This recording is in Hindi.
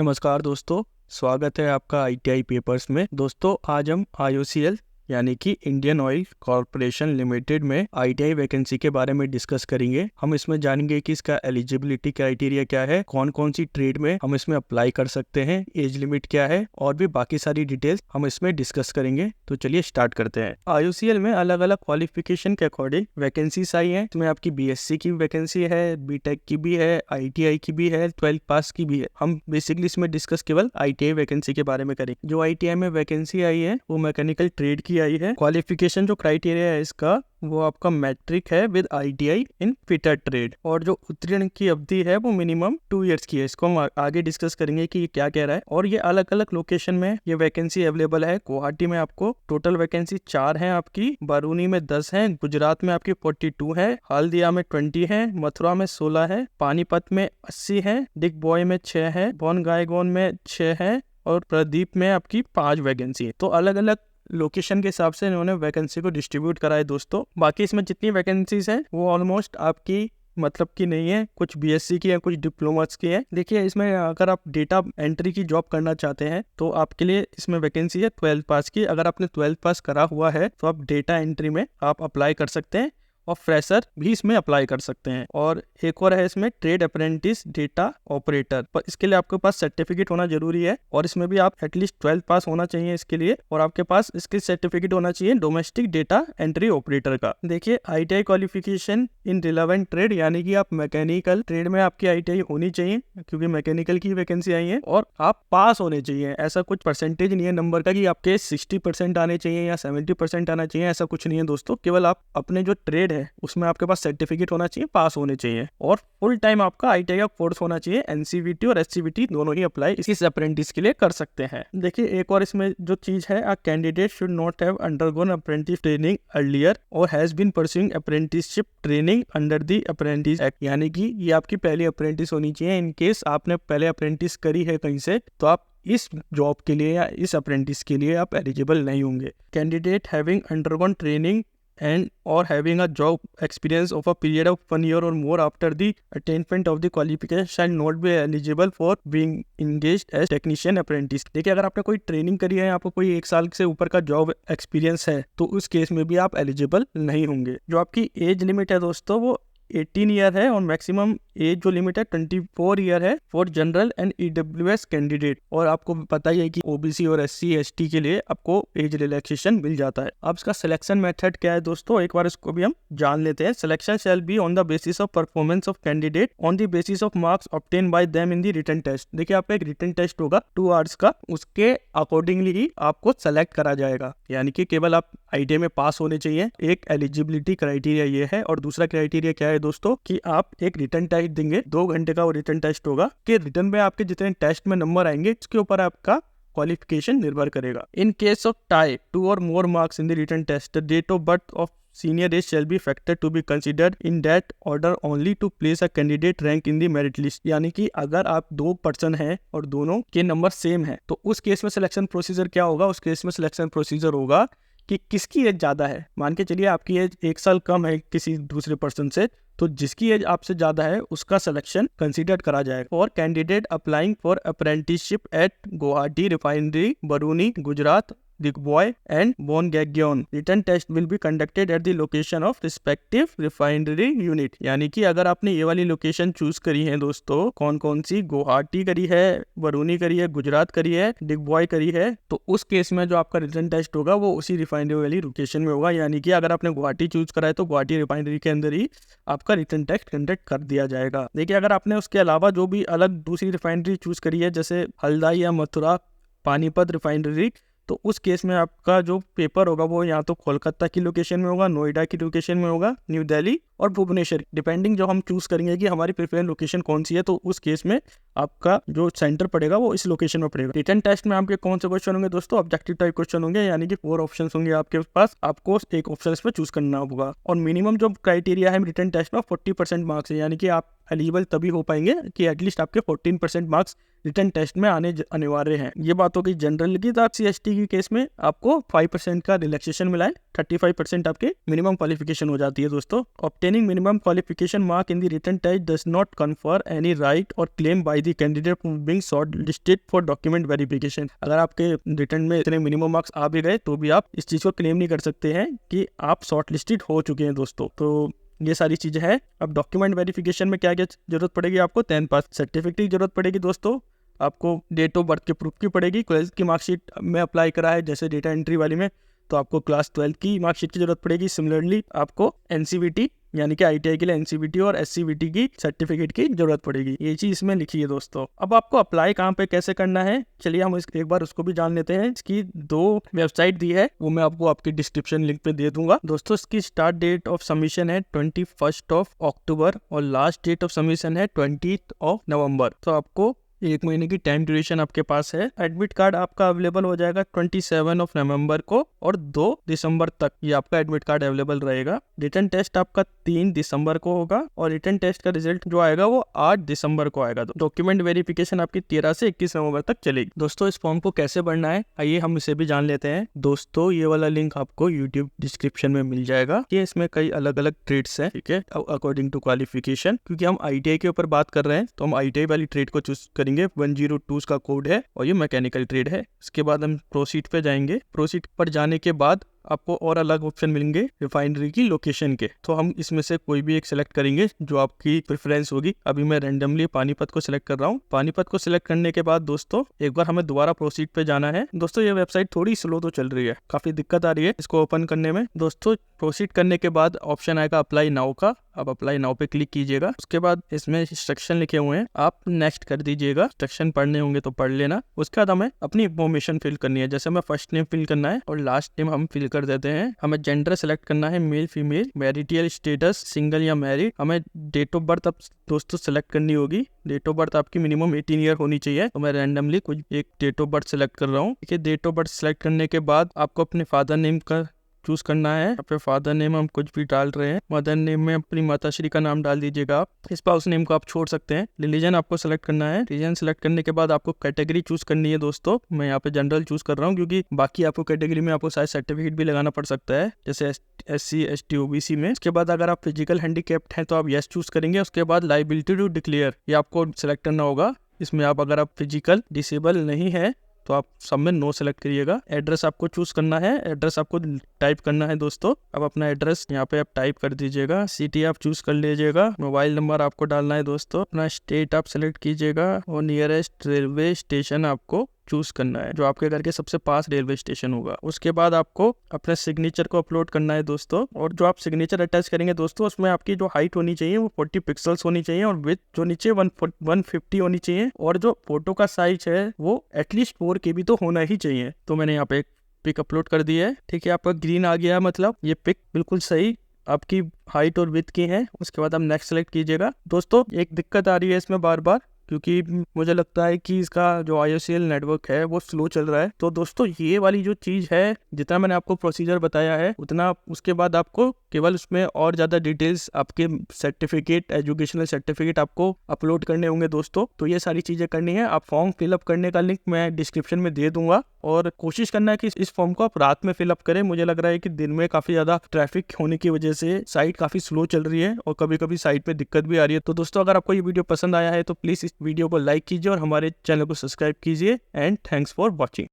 नमस्कार दोस्तों, स्वागत है आपका आईटीआई पेपर्स में। दोस्तों आज हम आईओसीएल यानी कि इंडियन ऑयल कॉरपोरेशन लिमिटेड में आईटीआई वैकेंसी के बारे में डिस्कस करेंगे। हम इसमें जानेंगे कि इसका एलिजिबिलिटी क्राइटेरिया क्या है, कौन कौन सी ट्रेड में हम इसमें अप्लाई कर सकते हैं, एज लिमिट क्या है और भी बाकी सारी डिटेल्स हम इसमें डिस्कस करेंगे। तो चलिए स्टार्ट करते हैं। आईओसीएल में अलग अलग क्वालिफिकेशन के अकॉर्डिंग वैकेंसीज आई है। इसमें आपकी बीएससी की वैकेंसी है, बीटेक की भी है, आईटीआई की भी है, 12th पास की भी है। हम बेसिकली इसमें डिस्कस केवल आईटीआई वैकेंसी के बारे में करेंगे। जो आईटीआई में वैकेंसी आई है वो मैकेनिकल ट्रेड की आई है। क्वालिफिकेशन जो क्राइटेरिया है इसका वो आपका मैट्रिक है with ITI in fitter trade, और जो उत्तीर्ण की अवधि है वो मिनिमम 2 इयर्स की है। इसको हम आगे डिस्कस करेंगे कि ये क्या कह रहा है। और ये अलग अलग लोकेशन में ये वैकेंसी अवेलेबल है। गुवाहाटी में आपको टोटल वैकेंसी 4 है आपकी, बरूनी में 10 है, गुजरात में आपकी 42 है, हल्दिया में 20 है, मथुरा में 16 है, पानीपत में 80 है, डिगबॉय में 6 है, बोनगाईगोन में 6 है और प्रदीप में आपकी 5 वैकेंसी है। तो अलग अलग लोकेशन के हिसाब से इन्होंने वैकेंसी को डिस्ट्रीब्यूट करा है दोस्तों। बाकी इसमें जितनी वैकेंसीज हैं वो ऑलमोस्ट आपकी मतलब की नहीं है, कुछ बीएससी की है, कुछ डिप्लोमास की है। देखिए इसमें अगर आप डेटा एंट्री की जॉब करना चाहते हैं तो आपके लिए इसमें वैकेंसी है 12th पास की। अगर आपने 12th पास करा हुआ है तो आप डेटा एंट्री में आप अप्लाई कर सकते हैं और फ्रेशर भी इसमें अप्लाई कर सकते हैं। और एक और है इसमें ट्रेड अप्रेंटिस डेटा ऑपरेटर, पर इसके लिए आपके पास सर्टिफिकेट होना जरूरी है और इसमें भी आप एटलीस्ट 12th पास होना चाहिए इसके लिए, और आपके पास इसके सर्टिफिकेट होना चाहिए डोमेस्टिक डेटा एंट्री ऑपरेटर का। देखिए ITI qualification in relevant trade यानी कि आप मैकेनिकल ट्रेड में आपकी आईटीआई होनी चाहिए क्योंकि मैकेनिकल की वैकेंसी आई है, और आप पास होने चाहिए। ऐसा कुछ परसेंटेज नहीं है नंबर का कि आपके 60% आने चाहिए या 70% आना चाहिए, ऐसा कुछ नहीं है दोस्तों। केवल आप अपने जो ट्रेड है उसमें आपके पास सर्टिफिकेट होना चाहिए, पास होने चाहिए, और फुल टाइम आपका आईटीआई का कोर्स होना चाहिए। एनसीवीटी और एससीवीटी दोनों ही अप्लाई इस अप्रेंटिस के लिए कर सकते हैं। देखिए एक और इसमें जो चीज है, a candidate should not have undergone apprentice training earlier और has been pursuing apprenticeship training under the apprentice act, यानी कि ये आपकी पहली अप्रेंटिस होनी चाहिए। इन केस आपने पहले अप्रेंटिस करी है कहीं से तो आप इस जॉब के लिए या इस अप्रेंटिस के लिए आप एलिजिबल नहीं होंगे। Candidate having undergone training and or having a job experience of a period of 1 year or more after the attainment of the qualification shall not be eligible for being engaged as technician apprentice। देखिए अगर आपने कोई ट्रेनिंग करी है, आपको कोई 1 साल से ऊपर का जॉब एक्सपीरियंस है तो उस केस में भी आप एलिजिबल नहीं होंगे। जो आपकी एज लिमिट है दोस्तों वो 18 ईयर है और मैक्सिमम एज जो लिमिट है 24 ईयर है for general and EWS candidate. और आपको पता ही है कि ओबीसी और एससी एसटी के लिए आपको एज रिलैक्सेशन मिल जाता है। अब इसका सिलेक्शन मेथड क्या है दोस्तों, एक बार इसको भी हम जान लेते हैं। Selection shall be on the basis of performance of candidate on the basis of marks obtain by them in the written test. देखिए आपका एक रिटन टेस्ट होगा 2 आवर्स का, उसके अकॉर्डिंगली ही आपको सेलेक्ट करा जाएगा। यानी कि केवल आप आईटीआई में पास होने चाहिए, एक एलिजिबिलिटी क्राइटेरिया ये है। और दूसरा क्राइटेरिया क्या है दोस्तों कि आप एक रिटन टेस्ट देंगे, 2 घंटे का वो रिटन टेस्ट होगा कि रिटन में आपके जितने टेस्ट में नंबर आएंगे उसके ऊपर आपका क्वालिफिकेशन निर्भर करेगा। इन केस ऑफ टाई 2 और more marks in the written test the date of birth of senior age shall be factor to be considered in that order only to place a candidate rank in the merit list। यानी कि अगर आप 2 पर्सन हैं और दोनों के नंबर सेम है तो उस केस में सिलेक्शन प्रोसीजर क्या होगा, उस केस में सिलेक्शन प्रोसीजर होगा कि किसकी एज ज्यादा है। मान के चलिए आपकी एज 1 साल कम है किसी दूसरे पर्सन से, तो जिसकी एज आपसे ज्यादा है उसका सिलेक्शन कंसीडर करा जाएगा। और candidate applying for apprenticeship at Guwahati refinery, Barauni, Gujarat, Digboy and Bongaigaon, written test will be conducted at the location of respective refinery unit। यानी कि अगर आपने ये वाली लोकेशन चूज करी है दोस्तों, कौन कौन सी, गुवाहाटी करी है, बरूनी करी है, गुजरात करी है, डिगबॉय करी है, तो उस केस में जो आपका रिटन टेस्ट होगा वो उसी रिफाइनरी वाली लोकेशन में होगा। यानी कि अगर आपने गुवाहाटी चूज करा है तो गुवाहाटी रिफाइनरी के अंदर ही आपका रिटन टेस्ट कंडक्ट कर दिया जाएगा। देखिए अगर आपने उसके अलावा जो भी अलग दूसरी रिफाइनरी चूज करी है जैसे हल्दा या मथुरा, पानीपत रिफाइनरी, तो उस केस में आपका जो पेपर होगा वो या तो कोलकाता की लोकेशन में होगा, नोएडा की लोकेशन में होगा, न्यू दिल्ली और भुवनेश्वर, डिपेंडिंग जो हम चूज करेंगे कि हमारी प्रेफरेंस लोकेशन कौन सी है, तो उस केस में आपका जो सेंटर पड़ेगा वो इस लोकेशन में पड़ेगा। रिटन टेस्ट में आपके कौन से क्वेश्चन होंगे दोस्तों, ऑब्जेक्टिव टाइप क्वेश्चन होंगे, यानी कि 4 ऑप्शन होंगे आपके पास, आपको एक ऑप्शन इसमें चूज करना होगा। और मिनिमम जो क्राइटेरिया है रिटन टेस्ट में 40% मार्क्स है, यानी कि आप एलिजिबल तभी हो पाएंगे कि एटलीस्ट आपके 14% मार्क्स रिटन टेस्ट में आने अनिवार्य हैं। ये बात होगी जनरल की। तो SC/ST की केस में आपको 5% का रिलैक्सेशन मिला है, 35% आपके मिनिमम क्वालिफिकेशन हो जाती है दोस्तों। Obtain obtaining minimum qualification mark in the written test does not confer any right or claim by the candidate being shortlisted for document verification। अगर आपके रिटर्न में इतने मिनिमम मार्क्स आ भी गए तो भी आप इस चीज़ को क्लेम नहीं कर सकते हैं कि आप शॉर्टलिस्टेड हो चुके हैं दोस्तों। तो ये सारी चीज़ें हैं। अब डॉक्यूमेंट वेरिफिकेशन में क्या क्या जरूरत पड़ेगी आपको, 10th पास सर्टिफिकेट की जरूरत पड़ेगी दोस्तों, आपको डेट ऑफ बर्थ के प्रूफ की पड़ेगी, कॉलेज की मार्कशीट में अप्लाई करा है जैसे डेटा एंट्री वाली में तो आपको क्लास 12 की मार्कशीट की जरूरत पड़ेगी। सिमिलरली आपको एनसीवीटी यानी कि आईटीआई के लिए एनसीवीटी और एससीवीटी की सर्टिफिकेट की जरूरत पड़ेगी। ये चीज इसमें लिखी है दोस्तों। अब आपको अप्लाई कहाँ पे कैसे करना है, चलिए हम एक बार उसको भी जान लेते हैं। इसकी 2 वेबसाइट दी है, वो मैं आपको आपकी डिस्क्रिप्शन लिंक पे दे दूंगा दोस्तों। इसकी स्टार्ट डेट ऑफ सबमिशन है 21 अक्टूबर और लास्ट डेट ऑफ सबमिशन है 20 नवंबर। तो आपको 1 महीने की टाइम ड्यूरेशन आपके पास है। एडमिट कार्ड आपका अवेलेबल हो जाएगा 27 नवंबर को और 2 दिसंबर तक ये आपका एडमिट कार्ड अवेलेबल रहेगा। रिटर्न टेस्ट आपका 3 दिसंबर को होगा और रिटर्न टेस्ट का रिजल्ट जो आएगा वो 8 दिसंबर को आएगा। डॉक्यूमेंट वेरिफिकेशन आपकी 13 से 21 नवंबर तक चलेगी। दोस्तों इस फॉर्म को कैसे भरना है आइए हम इसे भी जान लेते हैं। दोस्तों ये वाला लिंक आपको यूट्यूब डिस्क्रिप्शन में मिल जाएगा। ये इसमें कई अलग अलग ट्रेड्स हैं, ठीक है, अकॉर्डिंग टू क्वालिफिकेशन। क्योंकि हम आईटीआई के ऊपर बात कर रहे हैं तो हम आईटीआई वाली ट्रेड को चूज करेंगे। 102 का कोड है और ये मैकेनिकल ट्रेड है। इसके बाद हम प्रोसीड पे जाएंगे। प्रोसीड पर जाने के बाद आपको और अलग ऑप्शन मिलेंगे रिफाइनरी की लोकेशन के, तो हम इसमें से कोई भी एक सिलेक्ट करेंगे जो आपकी प्रेफरेंस होगी। अभी मैं रैंडमली पानीपत को सिलेक्ट कर रहा हूँ। पानीपत को सिलेक्ट करने के बाद दोस्तों एक बार हमें दोबारा प्रोसीड पे जाना है। दोस्तों ये वेबसाइट थोड़ी स्लो तो चल रही है, काफी दिक्कत आ रही है इसको ओपन करने में। दोस्तों प्रोसीड करने के बाद ऑप्शन आएगा अप्लाई नाउ का, आप अप्लाई नाउ पे क्लिक कीजिएगा। उसके बाद इसमें इंस्ट्रक्शन लिखे हुए हैं, आप नेक्स्ट कर दीजिएगा। इंस्ट्रक्शन पढ़ने होंगे तो पढ़ लेना। उसके बाद हमें अपनी इन्फॉर्मेशन फिल करनी है, जैसे हमें फर्स्ट नेम फिल करना है और लास्ट नेम हम फिल कर देते हैं। हमें जेंडर सेलेक्ट करना है male female, marital status single या मैरिड। हमें डेट ऑफ बर्थ अब दोस्तों सेलेक्ट करनी होगी। डेट ऑफ बर्थ आपकी मिनिमम 18 ईयर होनी चाहिए, तो मैं रैंडमली कुछ एक डेट ऑफ बर्थ सेलेक्ट कर रहा हूँ। ठीक है, डेट ऑफ बर्थ सेलेक्ट करने के बाद आपको अपने फादर नेम का चूज करना है। अपने फादर नेम हम कुछ भी डाल रहे हैं। मदर नेम में अपनी माताश्री का नाम डाल दीजिएगा आप। स्पाउस नेम को आप छोड़ सकते हैं। रिलीजन आपको सेलेक्ट करना है। रिलीजन सेलेक्ट करने के बाद आपको कैटेगरी चूज करनी है दोस्तों। मैं यहाँ पे जनरल चूज कर रहा हूँ क्योंकि बाकी आपको कैटेगरी में आपको शायद सर्टिफिकेट भी लगाना पड़ सकता है, जैसे SC ST OBC में। उसके बाद अगर आप फिजिकल हैंडीकैप्ड हैं तो आप यस चूज करेंगे। उसके बाद लाइबिलिटी टू डिक्लेयर ये आपको सेलेक्ट करना होगा। इसमें आप अगर आप फिजिकल डिसेबल नहीं है तो आप सब में नो सेलेक्ट करिएगा। एड्रेस आपको चूज करना है, एड्रेस आपको टाइप करना है दोस्तों। अब अपना एड्रेस यहाँ पे आप टाइप कर दीजिएगा। सिटी आप चूज कर लीजिएगा। मोबाइल नंबर आपको डालना है दोस्तों। अपना स्टेट आप सेलेक्ट कीजिएगा और नियरेस्ट रेलवे स्टेशन आपको चूज करना है, जो आपके घर के सबसे पास रेलवे स्टेशन होगा। उसके बाद आपको अपने सिग्नेचर को अपलोड करना है दोस्तों। और जो आप सिग्नेचर अटैच करेंगे दोस्तों उसमें आपकी जो हाइट होनी चाहिए वो 40 पिक्सल्स होनी चाहिए और विड्थ जो नीचे 150 होनी चाहिए। और जो फोटो का साइज है वो एटलीस्ट 4 KB तो होना ही चाहिए। तो मैंने यहाँ पे एक पिक अपलोड कर दी है। ठीक है, आपका ग्रीन आ गया, मतलब ये पिक बिल्कुल सही आपकी हाइट और विड्थ की है। उसके बाद आप नेक्स्ट सेलेक्ट कीजिएगा। दोस्तों एक दिक्कत आ रही है इसमें बार बार, क्योंकि मुझे लगता है कि इसका जो IOCL नेटवर्क है वो स्लो चल रहा है। तो दोस्तों ये वाली जो चीज़ है, जितना मैंने आपको प्रोसीजर बताया है उतना उसके बाद आपको केवल उसमें और ज़्यादा डिटेल्स आपके सर्टिफिकेट, एजुकेशनल सर्टिफिकेट आपको अपलोड करने होंगे दोस्तों। तो ये सारी चीज़ें करनी है। आप फॉर्म फिलअप करने का लिंक मैं डिस्क्रिप्शन में दे दूंगा और कोशिश करना है कि इस फॉर्म को आप रात में फिलअप करें। मुझे लग रहा है कि दिन में काफ़ी ज़्यादा ट्रैफिक होने की वजह से साइट काफ़ी स्लो चल रही है और कभी कभी साइट में दिक्कत भी आ रही है। तो दोस्तों अगर आपको ये वीडियो पसंद आया है तो प्लीज़ इस वीडियो को लाइक कीजिए और हमारे चैनल को सब्सक्राइब कीजिए। And thanks for watching.